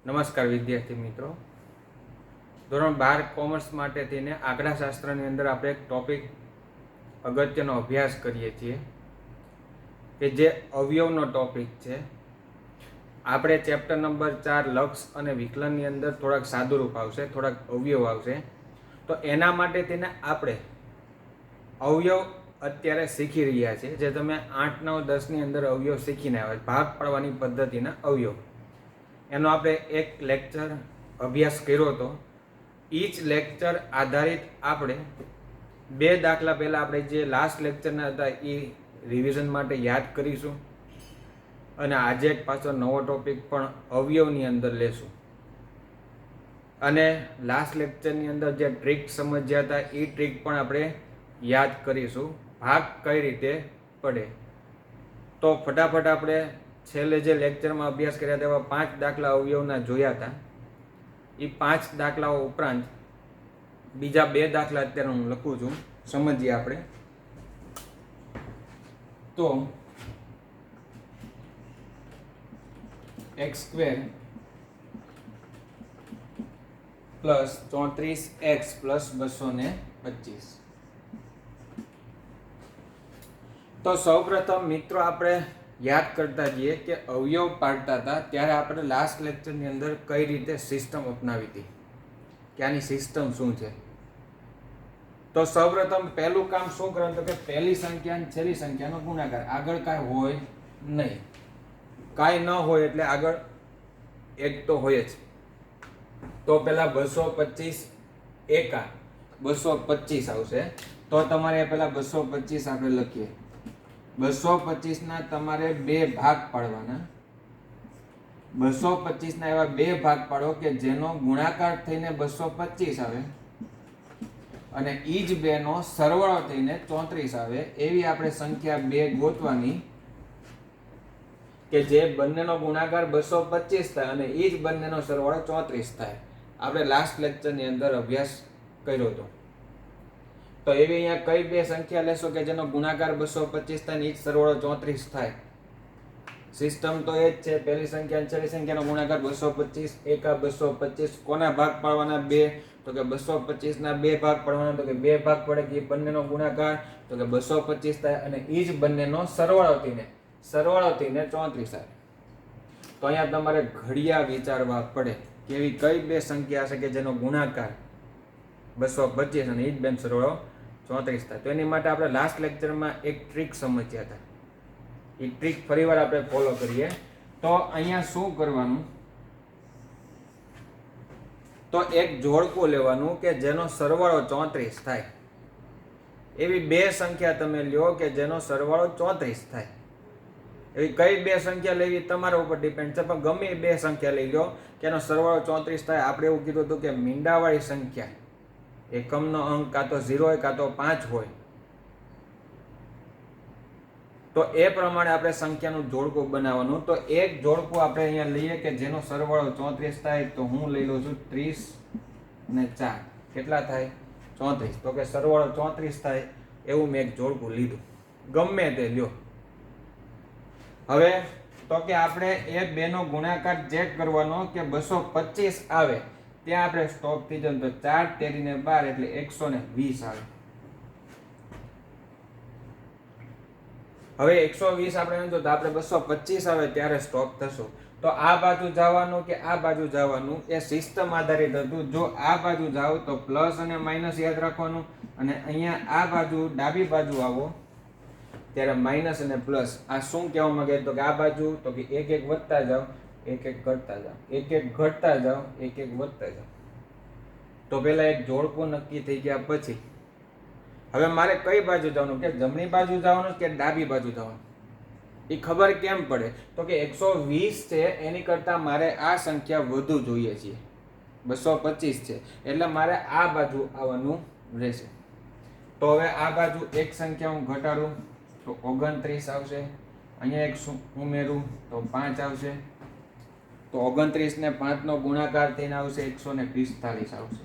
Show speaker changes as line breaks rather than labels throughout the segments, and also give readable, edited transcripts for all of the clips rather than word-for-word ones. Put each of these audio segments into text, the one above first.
નમસ્કાર વિદ્યાર્થી મિત્રો. ધોરણ 12 કોમર્સ માટે થઈને આંકડાશાસ્ત્રની અંદર આપણે એક ટોપિક અગત્યનો અભ્યાસ કરીએ છીએ કે જે અવયવનો ટોપિક છે. આપણે ચેપ્ટર નંબર 4 લક્ષ અને વિકલનની અંદર થોડાક સાદુરૂપ આવશે, થોડાક અવયવ આવશે. તો એના માટે થઈને આપણે અવયવ અત્યારે શીખી રહ્યા છીએ, જે તમે 8, 9, 10ની અંદર અવયવ શીખીને આવ્યા, ભાગ પાડવાની પદ્ધતિના અવયવ. એનો આપણે એક લેક્ચર અભ્યાસ કર્યો હતો. ઈચ લેક્ચર આધારિત આપણે 2 દાખલા પહેલાં આપણે જે લાસ્ટ લેક્ચરના હતા એ રિવિઝન માટે યાદ કરીશું, અને આજે એક પાછો નવો ટોપિક પણ અવયવની અંદર લેશું. અને લાસ્ટ લેક્ચરની અંદર જે ટ્રીક સમજ્યા હતા એ ટ્રીક પણ આપણે યાદ કરીશું, ભાગ કઈ રીતે પડે. તો ફટાફટ આપણે છેલ્લે જે લેક્ચરમાં અભ્યાસ કર્યા તેવા 5 દાખલા અવયવના જોયા હતા. એ 5 દાખલાઓ ઉપરાંત બીજા 2 દાખલા અત્યારે હું લખું છું, સમજીએ આપણે. તો x² પ્લસ 34x પ્લસ 225. તો સૌપ્રથમ મિત્રો આપણે યાદ કરતા જઈએ કે અવયવ પાડતા હતા ત્યારે આપણે લાસ્ટ લેક્ચરની અંદર કઈ રીતે સિસ્ટમ અપનાવી હતી, કે આની સિસ્ટમ શું છે. તો સૌપ્રથમ પહેલું કામ શું કરવાનું, તો કે પહેલી સંખ્યા અને છેલ્લી સંખ્યાનો ગુણાકાર. આગળ કાંઈ હોય નહીં, કાંઈ ન હોય એટલે આગળ એક તો હોય જ. તો પહેલા 225 એકા 225 આવશે. તો તમારે પહેલા 225 આપણે લખીએ. 225 ના તમારે 2 ભાગ પાડવાના. 225 ના એવા 2 ભાગ પાડો કે જેનો ગુણાકાર થઈને 225 આવે અને ઈ જ 2 નો સરવાળો થઈને 34 આવે. એવી આપણે સંખ્યા 2 ગોતવાની કે જે બંનેનો ગુણાકાર 225 થાય અને ઈ જ બંનેનો સરવાળો 34 થાય. આપણે લાસ્ટ લેક્ચરની અંદર અભ્યાસ કર્યો હતો. તો એવી અહીંયા કઈ 2 સંખ્યા લેશો કે જેનો ગુણાકાર 225 થાય ને ઈ જ સરવાળો 34 થાય. સિસ્ટમ તો એ જ છે, પહેલી સંખ્યા અને છેલ્લી સંખ્યાનો ગુણાકાર 225 એકા 225. કોના ભાગ પાડવાના? 2. તો કે 225 ના 2 ભાગ પાડવાના. તો કે 2 ભાગ પડે કે બંનેનો ગુણાકાર, તો કે 225 થાય અને ઈ જ બંનેનો સરવાળો થઈને 34 થાય. તો અહીંયા તમારે ઘડિયા વિચારવા પડે કે એવી કઈ 2 સંખ્યા હશે કે જેનો ગુણાકાર 225 અને ઈ જ બેન સરવાળો 34 થાય. તો એની માટે આપણે લાસ્ટ લેક્ચરમાં એક ટ્રીક સમજ્યા હતા. એ ટ્રીક ફરીવાર આપણે ફોલો કરીએ. તો અહીંયા શું કરવાનું, તો એક જોડકું લેવાનું કે જેનો સરવાળો 34 થાય. એવી 2 સંખ્યા તમે લ્યો કે જેનો સરવાળો 34 થાય. એવી કઈ 2 સંખ્યા લેવી તમારા ઉપર ડિપેન્ડ છે, પણ ગમે 2 સંખ્યા લઈ લો કે એનો સરવાળો 34 થાય. આપણે એવું કીધું હતું કે મીંડાવાળી સંખ્યા, એકમનો અંક કાં તો 0 હોય કાં તો 5 હોય. તો એ પ્રમાણે આપણે સંખ્યાનું જોડકું બનાવવાનું. તો એક જોડકું આપણે અહીંયા લઈએ કે જેનો સરવાળો 34 થાય. તો હું લઈ લઉં છું 30 અને 4. કેટલા થાય? 34. તો કે સરવાળો 34 થાય એવું મેં એક જોડકું લીધું, ગમે તે લ્યો. હવે તો કે આપણે એ 2 નો ગુણાકાર ચેક કરવાનો કે 225 આવે ત્યાં આપણે સ્ટોપ થઈ જાય. તો 4 તેરીને 12 એટલે 120 આવે. હવે 120 આપણે તો આપણે 225 આવે ત્યારે સ્ટોપ થશું. તો આ બાજુ જવાનું કે આ બાજુ જવાનું એ સિસ્ટમ આધારિત હતું. જો આ બાજુ જાવ તો પ્લસ અને માઇનસ યાદ રાખવાનું, અને અહીંયા આ બાજુ ડાબી બાજુ આવો ત્યારે માઇનસ અને પ્લસ. આ શું કહેવા માંગે, તો કે આ બાજુ તો કે એક એક વધતા જાવ, એક એક ઘટતા જાવ, એક એક ઘટતા જાવ, એક એક વધતા જાવ. તો પેલા એક જોડકું નક્કી થઈ ગયા પછી હવે મારે કઈ બાજુ જવાનું, કે જમણી બાજુ જવાનું કે ડાબી બાજુ જવાનું, એ ખબર કેમ પડે, તો કે 120 છે એની કરતાં મારે આ સંખ્યા વધુ જોઈએ છે. 225 છે એટલે મારે આ બાજુ આવવાનું રહેશે. તો હવે આ બાજુ એક સંખ્યા હું ઘટાડું તો 29 આવશે. અહીંયા એક ઉમેરું તો 5 આવશે. તો 29 ને 5 નો ગુણાકાર થઈને આવશે 145 આવશે.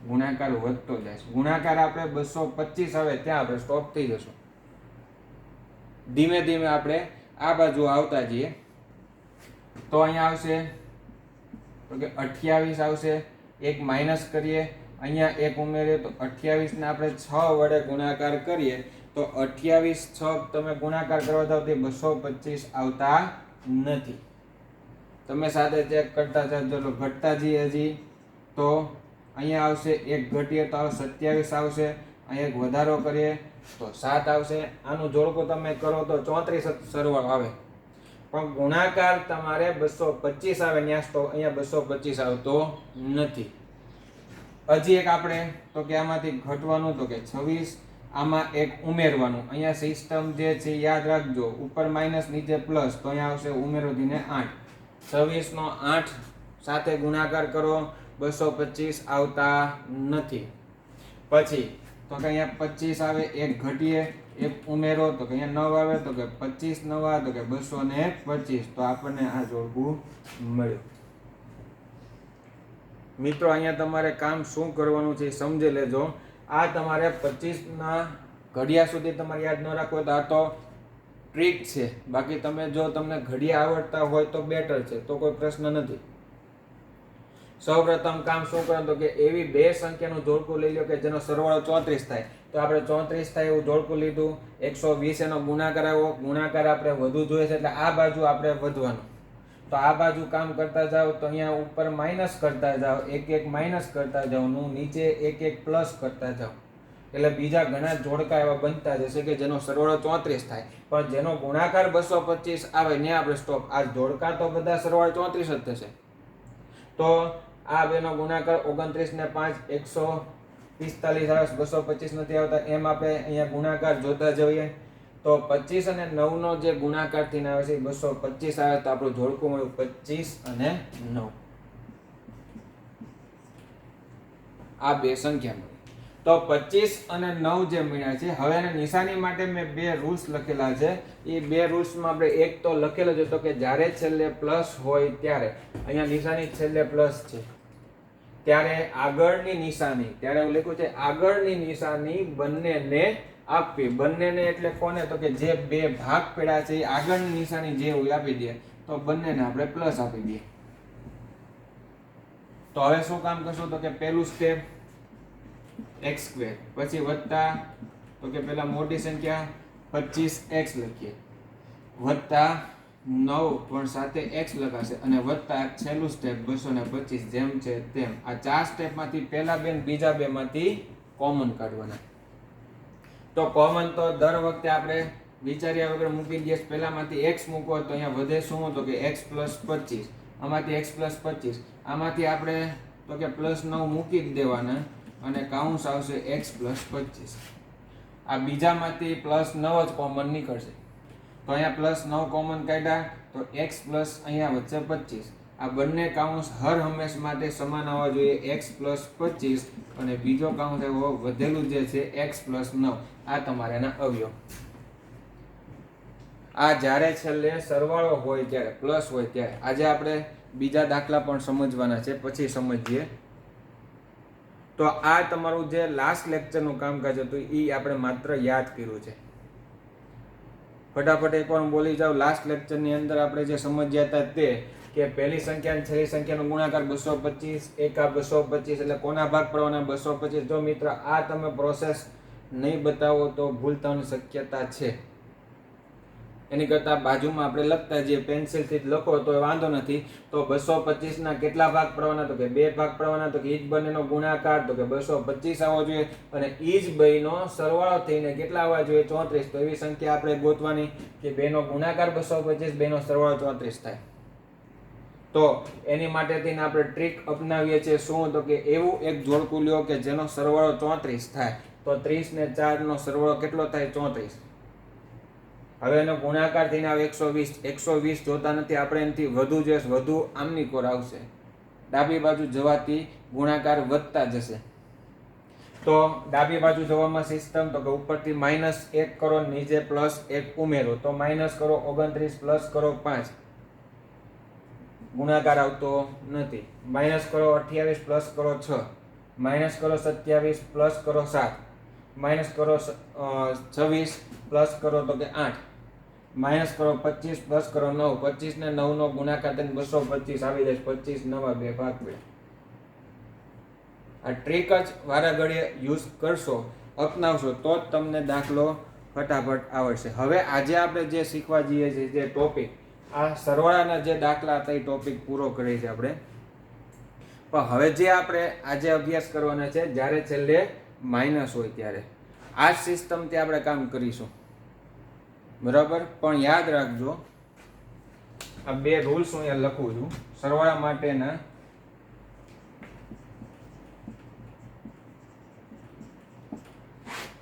ગુણાકાર વધતો જાય. ગુણાકાર આપણે 225 આવે ત્યાં આપણે સ્ટોપ થઈ જશું. ધીમે ધીમે આપણે આ બાજુ આવતા જઈએ. તો અહીંયા આવશે તો કે 28 આવશે. એક માઇનસ કરીએ, અહીંયા એક ઉમેરીએ તો 28 ને આપણે 6 વડે ગુણાકાર કરીએ તો 28 6 તમે ગુણાકાર કરવા જાવ તો 225 આવતા નથી. તમે સાથે ચેક કરતા જાવ, ચલો ઘટતા જઈએ હજી. તો અહીંયા આવશે, એક ઘટીએ તો 27 આવશે. અહીંયા એક વધારો કરીએ તો 7 આવશે. આનું જોડકું તમે કરો તો 34 સરવાળો આવે, પણ ગુણાકાર તમારે 225 આવે ન્યાસ, તો અહીંયા 225 આવતો નથી. હજી એક આપણે તો કે આમાંથી ઘટવાનું તો કે 26, આમાં એક ઉમેરવાનું. અહીંયા સિસ્ટમ જે છે યાદ રાખજો, ઉપર માઇનસ નીચે પ્લસ, તો અહીંયા આવશે ઉમેરો થઈને 8. 26 નો 8 સાથે ગુણાકાર કરો, 225 આવતા નથી. પછી તો કે અહીંયા 25 આવે, એક ઘટીએ, એક ઉમેરો તો કે અહીંયા 9 આવે, તો કે 25 9 તો કે 225. તો આપણને આ જોડકું મળ્યું. મિત્રો અહીંયા તમારે કામ શું કરવાનું છે સમજી લેજો. આ તમારે 25 ના ઘડિયા સુધી તમારે યાદ ન રાખવું તો આ તો ટ્રીક છે. બાકી તમે જો તમને ઘડિયા આવડતા હોય તો બેટર છે, તો કોઈ પ્રશ્ન નથી. સૌપ્રથમ કામ શું કરવાનું તો કે એવી બે સંખ્યાનું જોડકું લઈ લો કે જેનો સરવાળો 34 થાય. તો આપણે 34 થાય એવું જોડકું લીધું. 120 એનો ગુણાકાર આવ્યો, ગુણાકાર આપણે વધુ જોઈએ છે એટલે આ બાજુ આપણે વધવાનું. તો આ બાજુ કામ કરતા જાઓ તો અહીંયા ઉપર માઇનસ કરતા જાઓ, એક એક માઇનસ કરતા જાઓનું, નીચે એક એક પ્લસ કરતા જાઓ. એટલે બીજા ઘણા જોડકા એવા બનતા જશે કે જેનો સરવાળો 34 થાય, પણ જેનો ગુણાકાર 225 આવે ત્યાં આપણે સ્ટોપ. આ જોડકા તો બધા સરવાળો 34 જ થશે. તો આ બેનો ગુણાકાર 29 ને 5 145 આવે, 225 નથી આવતા. એમ આપણે અહીંયા ગુણાકાર જોતા જઈએ તો 25 અને 9 નો જે ગુણાકાર થઈને આવે છે 225 આવે. તો આપણું જોડકું મળ્યું 25 અને 9. આ બે સંખ્યા મળી. તો 25 અને 9 જે મળ્યા છે. હવે એને નિશાની માટે મેં બે રૂલ્સ લખેલા છે. એ બે રૂલ્સમાં આપણે એક તો લખેલો છે તો કે જ્યારે છેલ્લે પ્લસ હોય ત્યારે, અહીંયા નિશાની છેલ્લે પ્લસ છે ત્યારે આગળની નિશાની, ત્યારે એવું લખ્યું છે આગળની નિશાની બંનેને આપવી. બંનેને એટલે કોને? તો કે જે બે ભાગ પડ્યા છે એ આગળની નિશાની જે હોય આપી દે, તો બંનેને આપણે પ્લસ આપી દઈએ. તો હવે શું કામ કરશું તો કે પહેલું સ્ટેપ x², પછી વત્તા તો કે પેલા મોટી સંખ્યા 25x લખીએ, વત્તા 9 પણ સાથે x લખાશે, અને વત્તા છેલ્લું સ્ટેપ 225 જેમ છે તેમ. આ ચાર સ્ટેપમાંથી પહેલા બે ને બીજા બે માંથી કોમન કાઢવાના. તો કોમન તો દર વખતે આપણે વિચાર્યા વગર મૂકી દઈએ. પહેલામાંથી x મૂકો તો અહીંયા વધે શું તો કે x + 25, આમાંથી x + 25, આમાંથી આપણે તો કે +9 મૂકી જ દેવાના અને કાઉન્સ આવશે x + 25. આ બીજામાંથી +9 જ કોમન નીકળશે. તો અહીંયા +9 કોમન કાઢ્યા તો x પ્લસ અહીંયા વચ્ચે 25. આ બંને કાઉન્સ હર હંમેશ માટે સમાન આવવા જોઈએ, x + 25 અને બીજો કાઉન્સ એવો વધેલું જે છે x + 9. આ તમારે એના અવયવ. આ જ્યારે છેલ્લે સરવાળો હોય ત્યારે, પ્લસ હોય ત્યારે. આજે આપણે બીજા દાખલા પણ સમજવાના છે, પછી સમજીએ. તો આ તમારું જે લાસ્ટ લેક્ચરનું કામકાજ હતું એ આપણે માત્ર યાદ કર્યું છે. ફટાફટ એકવાર બોલી જાવ. લાસ્ટ લેક્ચરની અંદર આપણે જે સમજ્યા હતા તે કે પહેલી સંખ્યા અને છેલ્લી સંખ્યાનો ગુણાકાર 225, એકા 225 એટલે કોના ભાગ પડવાના 225. જો મિત્ર આ તમે પ્રોસેસ નહીં બતાવો તો ભૂલ થવાની શક્યતા છે. એની કરતાં બાજુમાં આપણે લખતા જઈએ, પેન્સિલથી જ લખો તો વાંધો નથી. તો 225 ના કેટલા ભાગ પડવાના તો કે 2 ભાગ પડવાના. તો કે ઈ જ બંનેનો ગુણાકાર તો કે 225 આવવો જોઈએ, અને ઈ જ બેનો સરવાળો થઈને કેટલા આવવા જોઈએ 34. તો એવી સંખ્યા આપણે ગોતવાની કે બેનો ગુણાકાર 225, બેનો સરવાળો 34 થાય. તો એની માટે થઈને આપણે ટ્રીક અપનાવીએ છીએ. શું તો કે એવું એક જોડકું લ્યો કે જેનો સરવાળો 34 થાય. તો 30 ને 4 નો સરવાળો કેટલો થાય 34. હવે એનો ગુણાકાર થઈને આવે 120. 120 જોતા નથી આપણે, એનાથી વધુ જોઈએ, વધુ આમની કોર આવશે. ડાબી બાજુ જવાથી ગુણાકાર વધતા જશે. તો ડાબી બાજુ જવામાં સિસ્ટમ તો કે ઉપરથી -1 કરો, નીચે +1 ઉમેરો. તો માઇનસ કરો 29 પ્લસ કરો 5, ગુણાકાર આવતો નથી. માઇનસ કરો 28 પ્લસ કરો 6, માઇનસ કરો 27 પ્લસ કરો 7, માઇનસ કરો 26 પ્લસ કરો તો કે 8, માઇનસ કરો 25 પ્લસ કરો 9, 25 ને 9 નો ગુણાકાર થઈને 225 આવી જાય. 25 નવા 2 ભાગ 2. આ ટ્રીક જ વારા ઘડીએ યુઝ કરશો, અપનાવશો તો જ તમને દાખલો ફટાફટ આવડશે. હવે આજે આપણે જે શીખવા જઈએ છીએ જે ટોપિક, આ સરવાળાના જે દાખલા હતા એ ટોપિક પૂરો કરીએ છીએ આપણે. પણ હવે જે આપણે આજે અભ્યાસ કરવાના છે જ્યારે છેલ્લે માઇનસ હોય ત્યારે આ જ સિસ્ટમથી આપણે કામ કરીશું, બરાબર. પણ યાદ રાખજો, આ 2 રૂલ્સ હું અહીંયા લખું છું. સરવાળા માટેના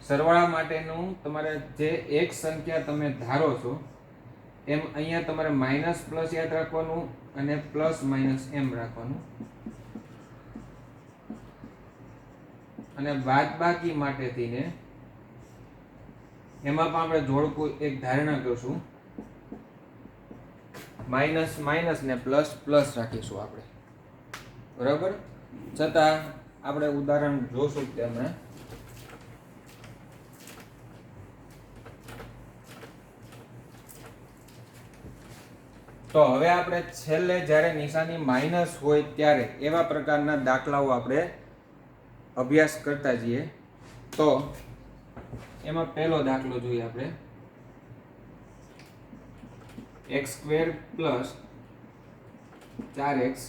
સરવાળા માટેનું તમારે જે એક સંખ્યા તમે ધારો છો એમ અહીંયા તમારે માઇનસ પ્લસ યાદ રાખવાનું અને પ્લસ માઇનસ એમ રાખવાનું, અને બાદબાકી માટેથી ને એમાં પણ આપણે જોડકું એક ધારણા કરશું, માઇનસ માઇનસ ને પ્લસ પ્લસ રાખીશું આપણે, બરાબર. છતાં આપણે ઉદાહરણ જોશું તેમને. તો હવે આપણે છેલ્લે જ્યારે નિશાની માઇનસ હોય ત્યારે એવા પ્રકારના દાખલાઓ આપણે અભ્યાસ કરતા જઈએ. તો એમાં પહેલો દાખલો જોઈએ આપણે. x² plus 4x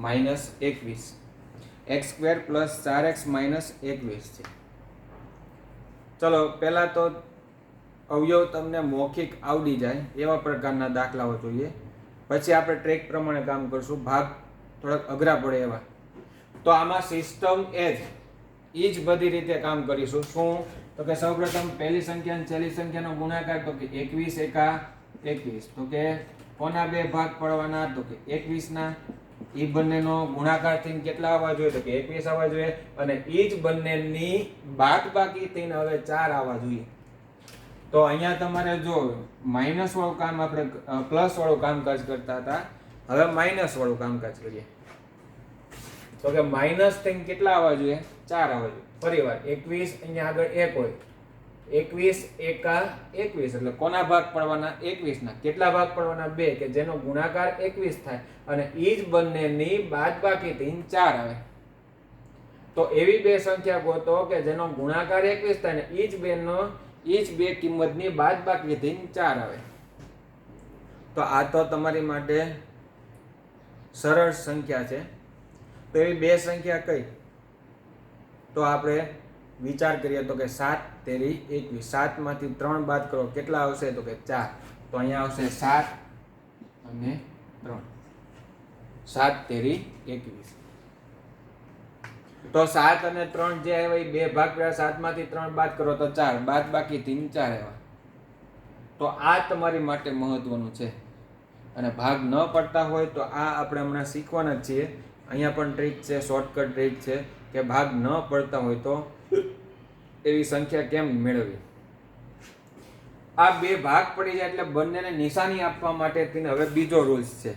minus 21. x² plus 4x minus 21 છે. ચલો પહેલા તો અવયવ તમને મૌખિક આવડી જાય એવા પ્રકારના દાખલાઓ જોઈએ, પછી આપણે ટ્રેક પ્રમાણે કામ કરશું. ભાગ થોડાક અઘરા પડે એવા. તો આમાં સિસ્ટમ એ જ બધી રીતે કામ કરીશું. શું? તો કે સૌપ્રથમ પહેલી સંખ્યા અને છેલ્લી સંખ્યાનો ગુણાકાર, તો કે 21 એકા 21. તો કે કોના 2 ભાગ પડવાના? તો કે 21 ના. ઈ બંનેનો ગુણાકાર થઈને કેટલા આવવા જોઈએ? તો કે 21 આવવા જોઈએ. અને ઈ જ બંનેની બાદબાકી થઈને હવે 4 આવવા જોઈએ. તો અહીંયા તમારે જો માઇનસ વાળું કામ આપણે પ્લસ વાળું કામકાજ કરતા હતા, હવે માઇનસ વાળું કામકાજ કરીએ. તો કે માઇનસ થઈને કેટલા આવવા જોઈએ? 4 આવવા જોઈએ. ફરીવાર 21 અહીંયા આગળ 1 હોય, 21 એકા 21 એટલે કોના ભાગ પડવાના? 21 ના. કેટલા ભાગ પડવાના? 2, કે જેનો ગુણાકાર 21 થાય અને ઈ જ બંનેની બાદબાકી થઈને 4 આવે. તો એવી 2 સંખ્યા ગોતો કે જેનો ગુણાકાર 21 થાય ને ઈ જ બે કિંમતની બાદબાકી થઈને 4 આવે. તો આ તો તમારી માટે સરળ સંખ્યા છે. તો એવી 2 સંખ્યા કઈ? તો આપણે વિચાર કરીએ તો કે 7 તેરી 21. 7 માંથી 3 બાદ કરો, કેટલા આવશે? તો કે 4. તો અહીંયા આવશે 7 અને 3. 7 તેરી 21. તો 7 અને 3 જે આવ્યા એ 2 ભાગ પડ્યા. 7 માંથી 3 બાદ કરો તો 4, બાદ બાકી 3 4 આવ્યા. તો આ તમારી માટે મહત્વનું છે. અને ભાગ ન પડતા હોય તો આ આપણે હમણાં શીખવાના જ છીએ. અહીંયા પણ ટ્રીક છે, શોર્ટકટ ટ્રીક છે કે ભાગ ન પડતા હોય તો એવી સંખ્યા કેમ મેળવવી. આ 2 ભાગ પડી જાય એટલે બંનેને નિશાની આપવા માટે હવે બીજો રૂલ્સ છે.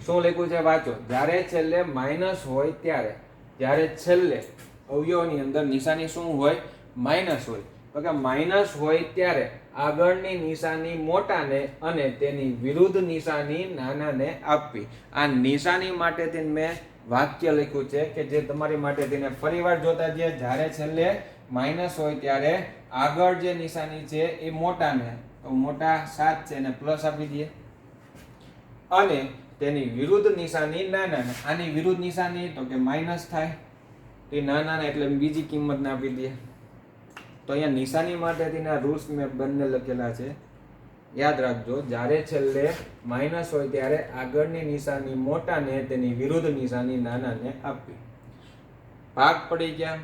શું લખ્યું છે? વાંચો. જ્યારે છેલ્લે માઇનસ હોય ત્યારે, જ્યારે છેલ્લે અવયવની અંદર નિશાની શું હોય? માઇનસ હોય. તો કે માઇનસ હોય ત્યારે આગળની નિશાની મોટાને અને તેની વિરુદ્ધ નિશાની નાનાને આપવી. આ નિશાની માટેથી મેં વાક્ય લખ્યું છે કે જે તમારી માટેથી ફરીવાર જોતા જઈએ. જ્યારે છેલ્લે માઇનસ હોય ત્યારે આગળ જે નિશાની છે એ મોટાને, તો મોટા 7 છે એને પ્લસ આપી દઈએ, અને તેની વિરુદ્ધ નિશાની નાનાને. આની વિરુદ્ધ નિશાની તો કે માઇનસ થાય, તે નાનાને એટલે બીજી કિંમતને આપી દઈએ. તો અહીંયા નિશાની માટેથી રૂલ્સ મેં બંને લખેલા છે, યાદ રાખજો. જ્યારે છેલ્લે માઇનસ હોય ત્યારે આગળની નિશાની મોટાને, તેની વિરુદ્ધ નિશાની નાનાને આપવી. ભાગ પડી ગયા,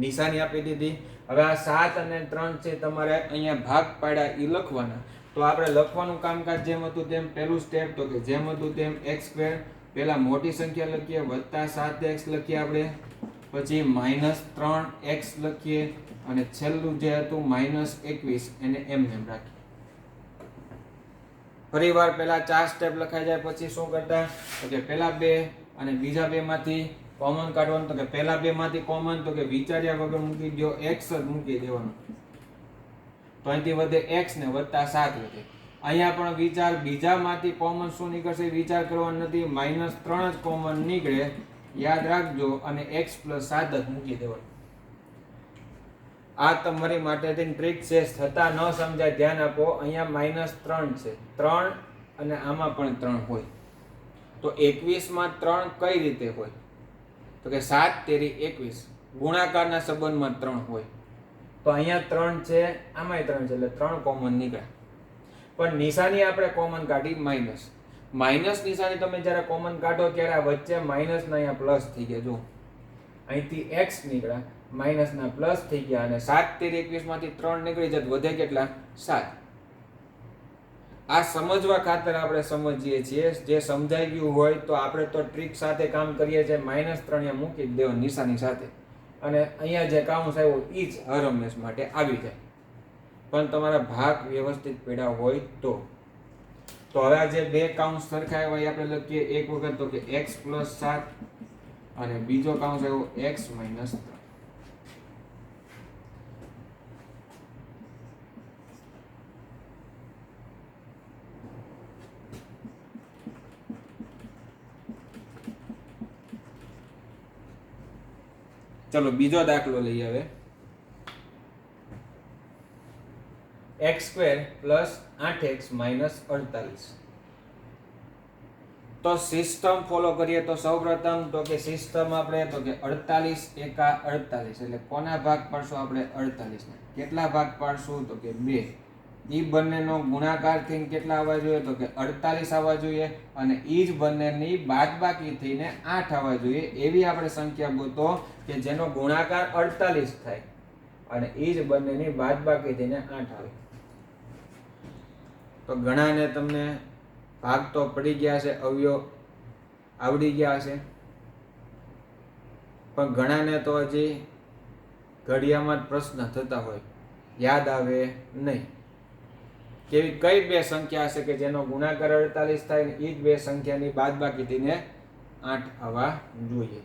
નિશાની આપી દીધી. હવે આ 7 અને 3 છે તમારે અહીંયા ભાગ પાડ્યા એ લખવાના. તો આપણે લખવાનું કામકાજ જેમ હતું તેમ પહેલું સ્ટેપ, તો કે જેમ હતું તેમ x² પહેલા મોટી સંખ્યા લખીએ, વત્તા 7x લખીએ આપણે, પછી -3x લખીએ, અને છેલ્લું જે હતું -21 એને એમ રાખીએ. ફરીવાર પહેલા 4 સ્ટેપ લખાઈ જાય પછી શું કરતા? તો કે પહેલા 2 અને બીજા 2 માંથી કોમન કાઢવાનું. તો કે પહેલા 2 માંથી કોમન, તો કે વિચાર્યા વગર મૂકી દો, x જ મૂકી દેવાનું. તો અહીંથી વધે x ને વત્તા 7 વધે. અહીંયા પણ વિચાર બીજામાંથી કોમન શું નીકળશે વિચાર કરવાનો નથી, -3 જ કોમન નીકળે યાદ રાખજો, અને x + 7 જ મૂકી દેવાનું. આ તમારી માટેની ટ્રીક છે, છતાં ન સમજાય ધ્યાન આપો. અહીંયા -3 છે, 3 અને આમાં પણ 3 હોય તો 21 માં 3 કઈ રીતે હોય? તો કે 7 તેરી 21 ગુણાકારના સંબંધમાં 3 હોય. તો અહીંયા 3 છે, આમાંય 3 છે, એટલે 3 કોમન નીકળે. પણ નિશાની આપણે કોમન કાઢી માઇનસ. માઇનસ નિશાની તમે જ્યારે કોમન કાઢો ત્યારે આ વચ્ચે માઇનસ ના અહીંયા પ્લસ થઈ ગયા. જો અહીંથી x નીકળ્યા, માઇનસ ના પ્લસ થઈ ગયા, અને 7 તેરી 21 માંથી 3 નીકળી જાય, વધે કેટલા? 7. આ સમજવા ખાતર આપણે સમજીએ છીએ. જે સમજાઈ ગયું હોય તો આપણે તો ટ્રીક સાથે કામ કરીએ છીએ. -3 અહીંયા મૂકી દેવા નિશાની સાથે, અને અહીંયા જે કાઉન્સ આવ્યો એ જ હર હંમેશ માટે આવી જાય. પણ તમારા ભાગ વ્યવસ્થિત પડ્યા હોય તો હવે આ જે બે કાઉન્સ સરખા આવ્યા એ આપણે લખીએ. એક વખત તો કે x + 7 અને બીજો કાઉન્સ આવ્યો x - 3. ચલો બીજો દાખલો લઈએ. હવે x² + 8x - 48. તો સિસ્ટમ ફોલો કરીએ. તો સૌપ્રથમ તો કે સિસ્ટમ આપણે તો કે 48 એકા 48, એટલે કોના ભાગ પાડશું આપણે? 48 ને. કેટલા ભાગ પાડશું? તો કે 2. ઈ બંનેનો ગુણાકાર થઈને કેટલા આવવા જોઈએ? તો કે 48 આવવા જોઈએ, અને ઈ જ બંનેની બાદબાકી થઈને 8 આવવા જોઈએ. એવી આપણે સંખ્યા ગોતો કે જેનો ગુણાકાર 48 થાય અને ઈ જ બંનેની બાદબાકી થઈને 8 આવે. તો ઘણાને તમને ભાગ તો પડી ગયા છે, અવયવ આવડી ગયા છે, પણ ઘણાને તો હજી ઘડિયામાં જ પ્રશ્ન થતા હોય, યાદ આવે નહીં. કેવી કઈ બે સંખ્યા હશે કે જેનો ગુણાકાર 48 થાય ને એ જ બે સંખ્યાની બાદબાકી થઈને 8 આવવા જોઈએ?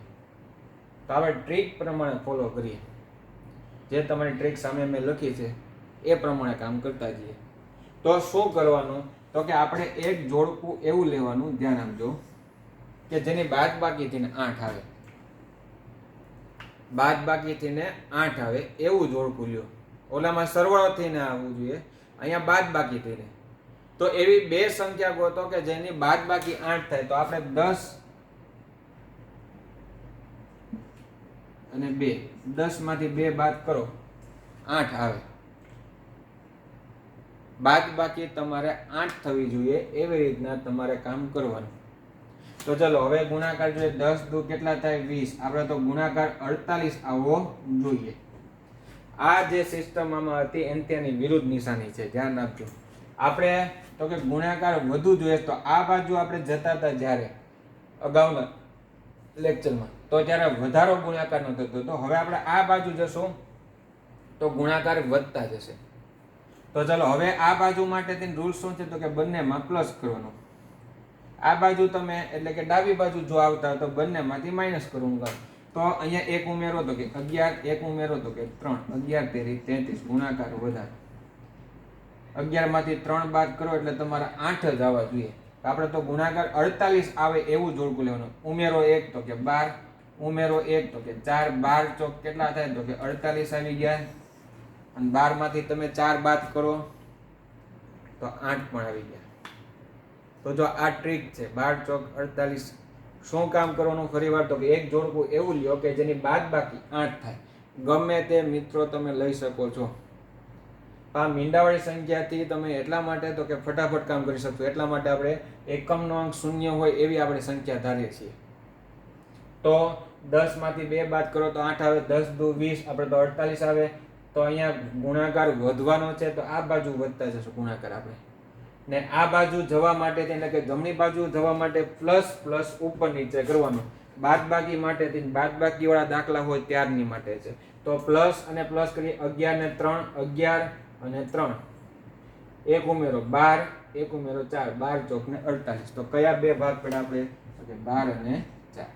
તો આપણે ટ્રીક પ્રમાણે ફોલો કરીએ. જે તમારી ટ્રીક સામે મેં લખી છે એ પ્રમાણે કામ કરતા જઈએ. તો શું કરવાનું? તો કે આપણે એક જોડકું એવું લેવાનું, ધ્યાન આપજો, કે જેની બાદબાકી થઈને 8 આવે. બાદબાકી થઈને 8 આવે એવું જોડકું લ્યો. ઓલામાં સરવાળો થઈને આવવું જોઈએ, અહીંયા બાદબાકી થઈને. તો એવી બે સંખ્યા ગોતો કે જેની બાદબાકી 8 થાય. તો આપણે 10 અને 2, 10 માંથી 2 બાદ કરો, 8 આવે. બાદબાકી તમારે 8 થવી જોઈએ, એવી રીતના તમારે કામ કરવાનું. તો ચલો હવે ગુણાકાર જોઈએ. 10 દુ કેટલા થાય? 20. આપણે તો ગુણાકાર 48 આવવો જોઈએ. આ જે સિસ્ટમ આમાં હતી એની વિરુદ્ધ નિશાની છે, ધ્યાન રાખજો. આપણે તો કે ગુણાકાર વધુ જોઈએ, તો આ બાજુ આપણે જતા હતા જ્યારે અગાઉના લેક્ચરમાં, તો ત્યારે વધારો ગુણાકાર નો થતો. તો હવે આપણે આ બાજુ જશું તો ગુણાકાર વધતા જશે. તો ચલો હવે આ બાજુ માટે રૂલ શું છે? તો કે બંનેમાં પ્લસ કરવાનો. આ બાજુ તમે એટલે કે ડાબી બાજુ જો આવતા તો બંનેમાંથી માઇનસ કરવાનું. તો અહીંયા એક ઉમેરો તો કે 11, એક ઉમેરો તો કે 3, 11 તેરી 33, ગુણાકાર વધારે. 11 માંથી 3 બાદ કરો એટલે તમારા 8 જ આવવા જોઈએ. આપણે તો ગુણાકાર 48 આવે એવું જોડકું લેવાનું. ઉમેરો 1 તો કે 12, ઉમેરો 1 તો કે 4, 12 ચોક કેટલા થાય? તો કે 48 આવી ગયા, અને 12 માંથી તમે 4 બાદ કરો તો 8 પણ આવી ગયા. તો જો આ ટ્રીક છે, 12 ચોક 48. શું કામ કરવાનું? ફરી વાર તો કે એક જોડકું એવું લ્યો કે જેની બાદબાકી 8 થાય. ગમે તે મિત્રો તમે લઈ શકો છો. આ મીંડાવાળી સંખ્યાથી તમે એટલા માટે તો કે ફટાફટ કામ કરી શકશો, એટલા માટે આપણે એકમનો અંક 0 હોય એવી આપણે સંખ્યા ધારીએ છીએ. તો 10 માંથી 2 બાદ કરો તો 8 આવે. 10 દુ 20, આપણે તો 48 આવે. તો અહીંયા ગુણાકાર વધવાનો છે, તો આ બાજુ વધતા જશે ગુણાકાર આપણે. ને આ બાજુ જવા માટે એટલે કે જમણી બાજુ જવા માટે પ્લસ પ્લસ ઉપર નીચે કરવાનું. બાદબાકી માટે બાદબાકી વાળા દાખલા હોય ત્યારની માટે છે. તો પ્લસ અને પ્લસ કરીએ. 11 ને 3, 11 અને 3, એક ઉમેરો 12, એક ઉમેરો 4, 12 ચોક ને 48. તો કયા બે ભાગ પડ્યા આપણે? 12 અને 4.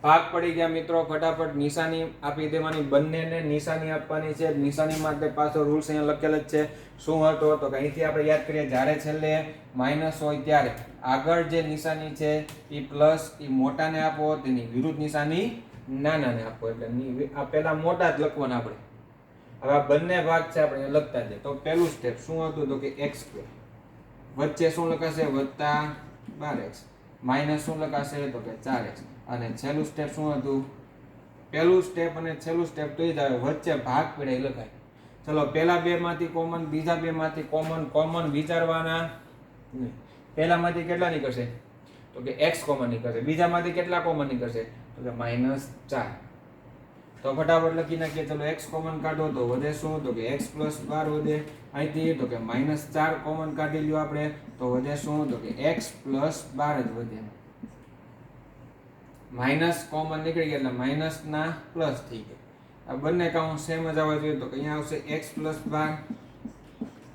ભાગ પડી ગયા મિત્રો. ફટાફટ નિશાની આપી દેવાની, બંનેને નિશાની આપવાની છે. નિશાની માટે પાછો રૂલ્સ અહીંયા લખેલ જ છે. શું હતો તો કે અહીંથી આપણે યાદ કરીએ, જ્યારે છેલ્લે માઇનસ હોય ત્યારે આગળ જે નિશાની છે એ પ્લસ, એ મોટાને આપો, તેની વિરુદ્ધ નિશાની નાનાને આપો. એટલે આ પેલા મોટા જ લખવાના આપણે. હવે આ બંને ભાગ છે આપણે લખતા જઈએ. તો પહેલું સ્ટેપ શું હતું તો કે x², વચ્ચે શું લખાશે વત્તા 12x, માઇનસ શું લખાશે તો કે 4x, અને છેલ્લું સ્ટેપ શું હતું, પહેલું સ્ટેપ અને છેલ્લું સ્ટેપ તો એ જ આવે, વચ્ચે ભાગ પડે લખાય. ચલો પહેલા બે માંથી કોમન, બીજા બે માંથી કોમન વિચારવાના. પહેલામાંથી કેટલા નીકળશે તો કે x કોમન નીકળશે, બીજામાંથી કેટલા કોમન નીકળશે તો કે -4. તો ફટાફટ લખી નાખીએ. ચલો x કોમન કાઢો તો વધે શું તો કે x + 12 વધે. અહીંથી તો કે -4 કોમન કાઢી લ્યો આપણે તો વધે શું તો કે x + 12 જ વધે. માઇનસ કોમન નીકળી ગયા એટલે માઇનસ ના પ્લસ થઈ ગયા. આ બંને કાઉન્ટ સેમ જ આવવા જોઈએ. તો અહીંયા આવશે x + 12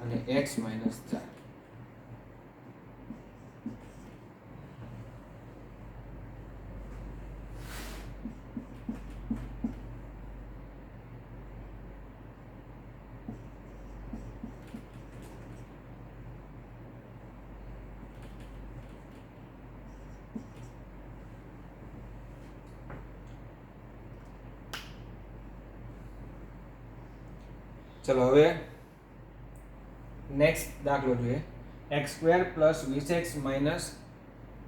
અને x - 4. ચલો હવે નેક્સ્ટ દાખલો જોઈએ. x² + 20x -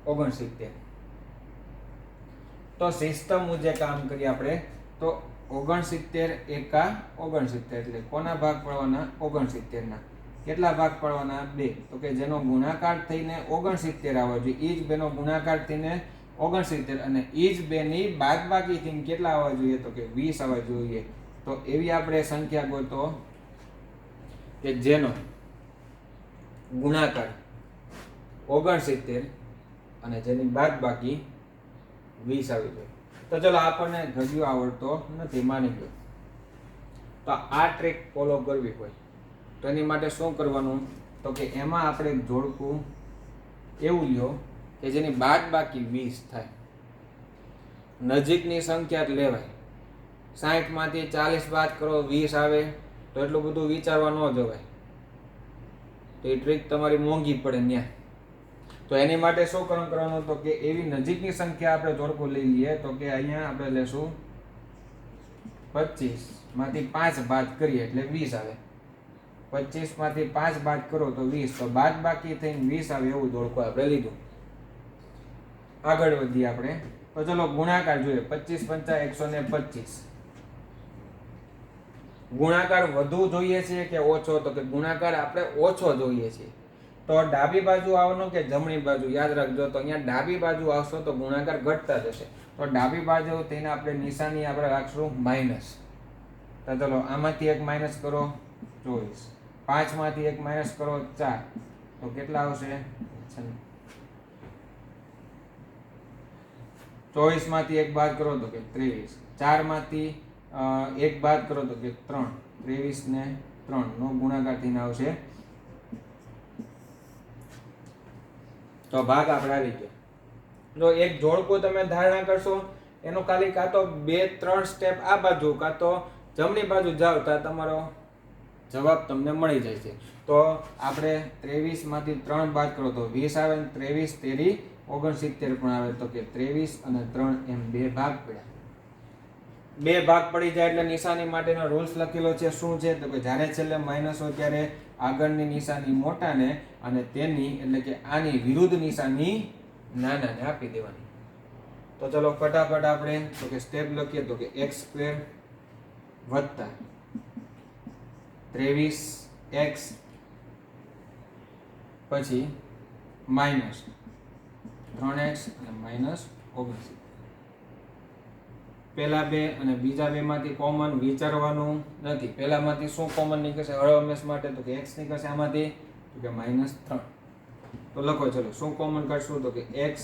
69. તો સિસ્ટમ મુજબ કામ કરીએ આપણે. તો 69 એકા 69 એટલે કોના ભાગ પાડવાના 69 ના. કેટલા ભાગ પાડવાના 2. તો કે જેનો ગુણાકાર થઈને 69 આવવો જોઈએ, ઈ જ બેનો ગુણાકાર થઈને 69 અને ઈ જ બેની બાદબાકી થઈને કેટલા આવવા જોઈએ તો કે 20 આવવા જોઈએ. તો એવી આપણે સંખ્યા ગોતો કે જેનો ગુણાકાર 69 અને જેની બાદબાકી 20 આવી જાય. તો ચલો આપણને ઘડિયો આવડતો નથી માની લો. તો આ ટ્રીક ફોલો કરવી હોય તો એની માટે શું કરવાનું તો કે એમાં આપણે જોડકું એવું લ્યો કે જેની બાદબાકી 20 થાય. નજીકની સંખ્યા જ લેવાય. 60 માંથી 40 બાદ કરો 20 આવે તો એટલું બધું વિચારવા ન જવાય. તો એ ટ્રીક તમારી મોંઘી પડે ત્યાં. તો એની માટે શું કરવાનું તો કે એવી નજીકની સંખ્યા આપણે જોડકું લઈ લઈએ. તો કે અહીંયા આપણે લેશું 25 માંથી 5 બાદ કરીએ એટલે 20 આવે. 25 માંથી 5 બાદ કરો તો 20. તો બાદ બાકી થઈને 20 આવે એવું જોડકું આપણે લીધું. આગળ વધીએ આપણે. તો ચલો ગુણાકાર જોઈએ. 25 × 5 = 125. ગુણાકાર વધુ જોઈએ છે કે ઓછો તો કે ગુણાકાર આપણે ઓછો જોઈએ છે. તો ડાબી બાજુ આવવાનું કે જમણી બાજુ યાદ રાખજો. તો અહીંયા ડાબી બાજુ આવશો તો ગુણાકાર ઘટતા જશે. તો ડાબી બાજુ તેને આપણે નિશાની આપણે રાખશું માઇનસ. તો ચલો આમાંથી એક માઇનસ કરો 24, 5 માંથી એક માઇનસ કરો 4 તો કેટલા આવશે 24 માંથી એક બાદ કરો તો કે 23, 4 માંથી એક બાદ કરો તો કે 3, 23 ને 3 નો ગુણાકાર થઈને આવશે. તો ભાગ આપણે આવી ગયો. જો એક જોડકું તમે ધારણા કરશો એનો ખાલી કાં તો 2-3 સ્ટેપ આ બાજુ કાં તો જમણી બાજુ જાવ તો તમારો જવાબ તમને મળી જાય છે. તો આપણે 23 માંથી 3 બાદ કરો તો 20 આવે, 23 તેરી 69 પણ આવે. તો કે 23 અને 3 એમ બે ભાગ પડ્યા. બે ભાગ પડી જાય એટલે નિશાની માટેનો રૂલ્સ લખેલો છે. શું છે તો કે જ્યારે છેલ્લે માઇનસ હોય ત્યારે આગળની નિશાની મોટાને અને તેની એટલે કે આની વિરુદ્ધ નિશાની નાનાને આપી દેવાની. તો ચલો ફટાફટ આપણે તો કે સ્ટેપ લખીએ. તો કે x² વત્તા 23x પછી માઇનસ 3x અને માઇનસ 69. પહેલા બે અને બીજા બે માંથી કોમન વિચારવાનું નથી. પહેલામાંથી શું કોમન નીકળશે હળવમેશ માટે તો કે x નીકળશે. આમાંથી તો કે -3. તો લખો ચલો શું કોમન કાઢશું તો કે x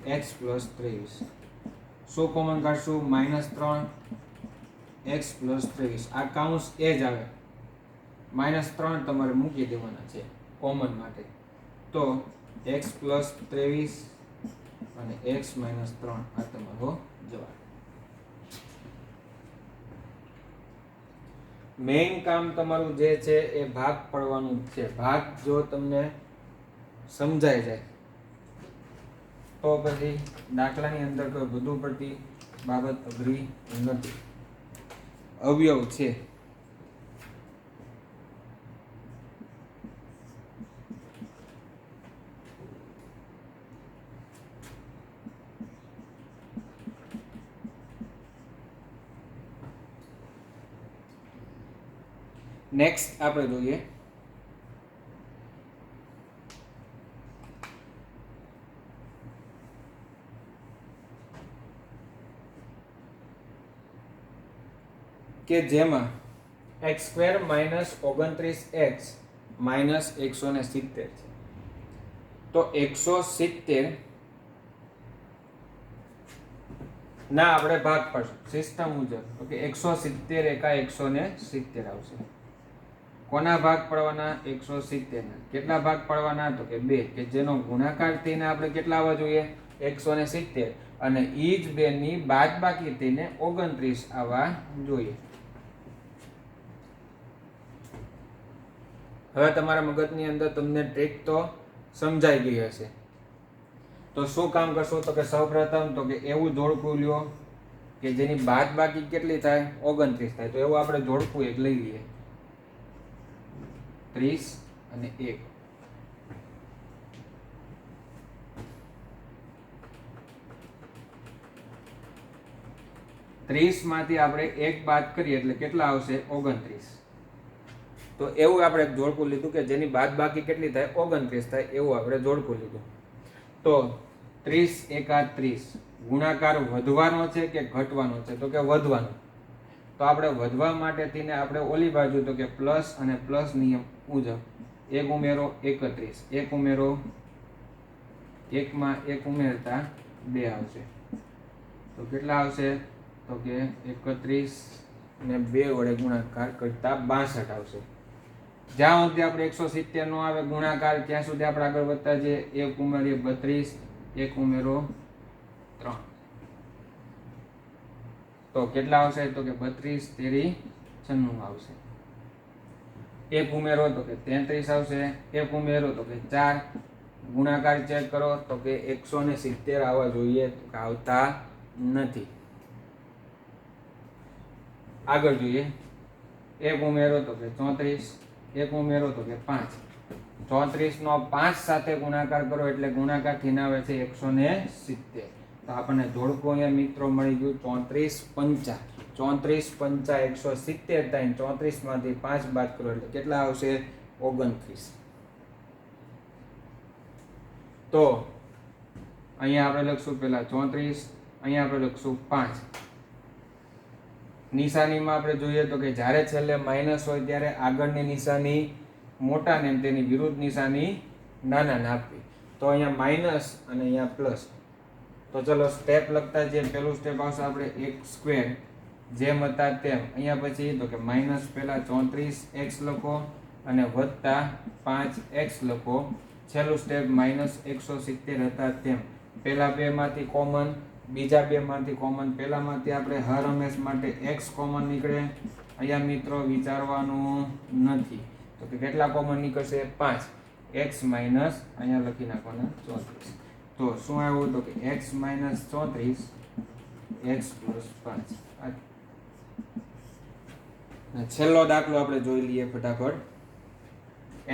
+ 23. શું કોમન કાઢશું -3 x + 23. આ કાઉન્સ એ જ આવે. -3 તમારે મૂકી દેવાના છે કોમન માટે. તો x + 23 અને x - 3 આ તમારો જવાબ. મેઇન કામ તમારું જે છે એ ભાગ પડવાનું જ છે. ભાગ જો તમને સમજાય જાય તો પછી દાખલાની અંદર કોઈ વધુ પડતી બાબત અઘરી નથી. અવયવ છે નેક્સ્ટ આપણે જોઈએ કે જેમાં x² - 29x - 170 છે. તો 170 ના આપણે ભાગ પાડશું સિસ્ટમ મુજબ. ઓકે, 170 એકા 170 આવશે. કોના ભાગ પડવાના? 170 ના. કેટલા ભાગ પડવાના? તો કે 2, કે જેનો ગુણાકાર થઈને આપણે કેટલા આવવા જોઈએ? 170, અને ઈ જ 2 ની બાદબાકી થઈને 29 આવવા જોઈએ. હવે તમારા મગજની અંદર તમને ટ્રીક તો સમજાઈ ગઈ હશે. તો શું કામ કરશો? તો કે સૌપ્રથમ તો કે એવું જોડકું લ્યો કે જેની બાદબાકી કેટલી થાય? 29 થાય. તો એવું આપણે જોડકું એક લઈ લઈએ, 30 અને 1. માંથી આપણે 1 બાદ કરીએ એટલે કેટલા આવશે? 29. તો એવું આપણે જોડકું લીધું કે જેની બાદબાકી કેટલી થાય? 29 થાય. એવું આપણે જોડકું લીધું. તો 30 એકા 30 ગુણાકાર વધવાનો છે કે ઘટવાનો છે? તો કે વધવાનો. તો આપણે વધવા માટે થઈને આપણે ઓલી બાજુ તો કે પ્લસ અને પ્લસ નિયમ મુજબ 1 ઉમેરો 31, 1 ઉમેરો 1 માં 1 ઉમેરતા 2 આવશે. તો કેટલા આવશે? તો કે 31 ને 2 વડે ગુણાકાર કરતા 62 આવશે. જ્યાં સુધી આપણે 170 નો આવે ગુણાકાર ત્યાં સુધી આપણે આગળ વધતા જઈએ. 1 ઉમેરીએ 32, 1 ઉમેરો 3. તો કેટલા આવશે? તો કે 32 તેરી 96 આવશે. 1 ઉમેરો તો કે 33 આવશે. 1 ઉમેરો તો કે 4. ગુણાકાર ચેક કરો તો કે 170 આવવા જોઈએ, તો કે આવતા નથી. આગળ જોઈએ. 1 ઉમેરો તો કે 34, 1 ઉમેરો તો કે 5. 34 નો 5 સાથે ગુણાકાર કરો એટલે ગુણાકાર થઈને આવે છે 170. તો આપણને જોડકું અહીંયા મિત્રો મળી ગયું 34 5 170 થાય. 34 માંથી 5 બાદ કરો એટલે કેટલા આવશે? 29. તો અહીંયા આપણે લખશું પેલા 34, અહીંયા આપણે લખશું 5. નિશાનીમાં આપણે જોઈએ તો કે જ્યારે છેલ્લે માઇનસ હોય ત્યારે આગળની નિશાની મોટા ને તેની વિરુદ્ધ નિશાની નાના આપવી. તો અહીંયા માઇનસ અને અહીંયા પ્લસ. તો ચલો સ્ટેપ લખતા જઈએ. પેલું સ્ટેપ આવશે આપણે x² જેમ હતા તેમ. અહીંયા પછી તો કે માઇનસ પહેલા 34x લખો અને વત્તા 5x લખો. છેલ્લું સ્ટેપ માઇનસ 170 હતા તેમ. પહેલા 2 માંથી કોમન, બીજા 2 માંથી કોમન. પહેલામાંથી આપણે હર હંમેશ માટે x કોમન નીકળે. અહીંયા મિત્રો વિચારવાનું નથી. તો કે કેટલા કોમન નીકળશે? 5. x માઇનસ અહીંયા લખી નાખવાના 34. તો શું આવ્યું? તો કે x માઇનસ 34 x પ્લસ 5. છેલ્લો દાખલો આપણે જોઈ લઈએ ફટાફટ.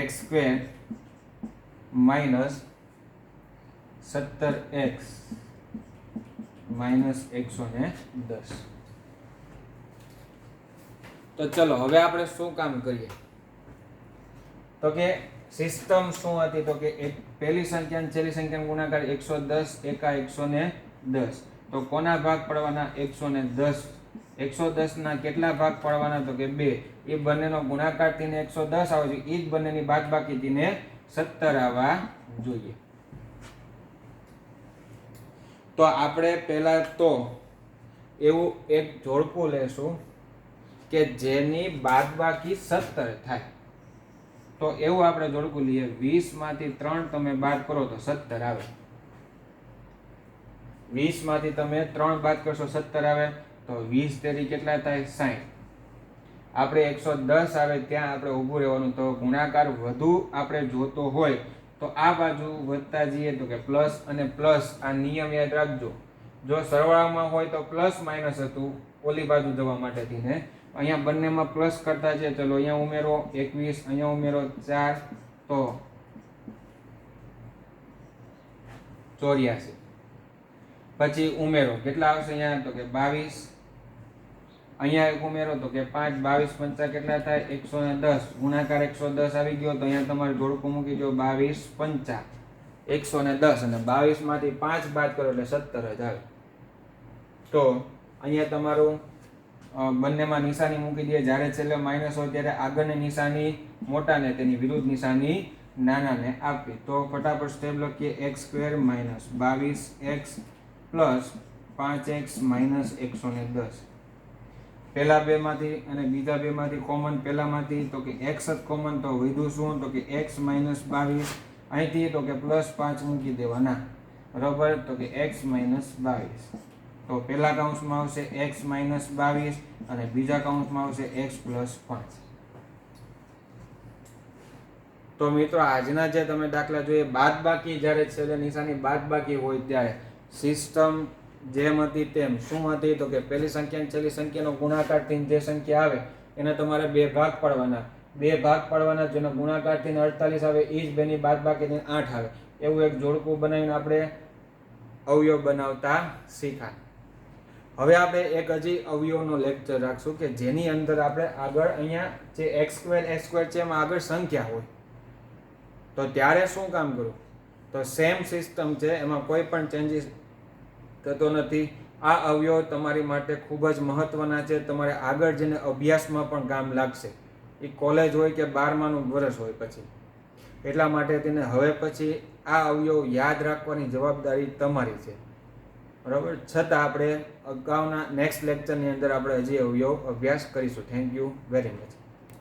x² minus 17x minus 110. તો ચલો હવે આપણે શું કામ કરીએ? તો કે સિસ્ટમ શું હતી? તો કે એક પહેલી સંખ્યા અને છેલ્લી સંખ્યાનો ગુણાકાર 110 એકા 110. તો કોના ભાગ પડવાના? 110. 110 ના કેટલા ભાગ પડવાના? તો કે 2. એ બંનેનો ગુણાકાર થઈને 110 આવે છે. એ જ બંનેની બાદબાકી થઈને 17 આવવા જોઈએ. તો આપણે પહેલા તો એવું એક જોડકું લેશું કે જેની બાદબાકી 17 થાય. તો એવું આપણે જોડકું લઈએ. 20 માંથી 3 તમે બાદ કરો તો 17 આવે. 20માંથી તમે 3 બાદ કરશો 17 આવે, તો 20 તેરી કેટલા થાય? 60. આપણે 110 આવે ત્યાં આપણે ઊભું રહેવાનું. તો ગુણાકાર વધુ આપણે જોતો હોય તો આ બાજુ વધતા જઈએ તો કે પ્લસ અને પ્લસ. આ નિયમ યાદ રાખજો, જો સરવાળામાં હોય તો પ્લસ માઇનસ હતું ઓલી બાજુ જવા માટેથી ને, અહીંયા બંનેમાં પ્લસ કરતા છે. ચલો અહીંયા ઉમેરો 21, અહીંયા ઉમેરો 4, તો 84. પછી ઉમેરો કેટલા આવશે અહીંયા? તો કે 22. અહીંયા એક ઉમેરો તો કે 5, 22 પંચા કેટલા થાય? 110. ગુણાકાર 110 આવી ગયો તો અહીંયા તમારે જોડકું મૂકી દો. 22 પંચા 110, અને 22 માંથી 5 બાદ કરો એટલે 17 જ આવે. તો અહીંયા તમારું બંનેમાં નિશાની મૂકી દે. જ્યારે છેલ્લે માઇનસ હોય ત્યારે આગળની નિશાની મોટાને તેની વિરુદ્ધ નિશાની નાનાને આપી. તો ફટાફટ સ્ટેપ લખીએ. x² minus 22x plus 5x minus 110. પહેલા બેમાંથી અને બીજા બેમાંથી કોમન. પહેલામાંથી તો કે x જ કોમન, તો વધ્યું શું? તો કે x માઇનસ 22. અહીંથી તો કે પ્લસ 5 મૂકી દેવાના, બરાબર. તો કે x માઇનસ 22. તો પહેલા કૌંસમાં આવશે x માઇનસ 22 અને બીજા કૌંસમાં આવશે x પ્લસ 5. તો મિત્રો આજના જે તમે દાખલા જોઈએ, બાદબાકી જ્યારે છેલ્લે નિશાની બાદબાકી હોય ત્યારે સિસ્ટમ જેમ હતી તેમ શું હતી? તો કે પહેલી સંખ્યા અને છેલ્લી સંખ્યાનો ગુણાકાર થઈને જે સંખ્યા આવે એને તમારે 2 ભાગ પાડવાના. 2 ભાગ પાડવાના, જેનો ગુણાકાર થઈને 48 આવે, એ જ બેની બાદબાકી થઈને 8 આવે. એવું એક જોડકું બનાવીને આપણે અવયવ બનાવતા શીખા. હવે આપણે એક હજી અવયવનો લેક્ચર રાખશું કે જેની અંદર આપણે આગળ અહીંયા જે x² છે એમાં આગળ સંખ્યા હોય તો ત્યારે શું કામ કરવું? તો સેમ સિસ્ટમ છે, એમાં કોઈ પણ ચેન્જીસ થતો નથી. આ અવયવ તમારી માટે ખૂબ જ મહત્વના છે. તમારે આગળ જઈને અભ્યાસમાં પણ કામ લાગશે, એ કોલેજ હોય કે 12માનું વર્ષ હોય પછી. એટલા માટે તેને હવે પછી આ અવયવ યાદ રાખવાની જવાબદારી તમારી છે, બરાબર. છતાં આપણે અગાઉના નેક્સ્ટ લેક્ચરની અંદર આપણે હજી અવયવ અભ્યાસ કરીશું. Thank you very much.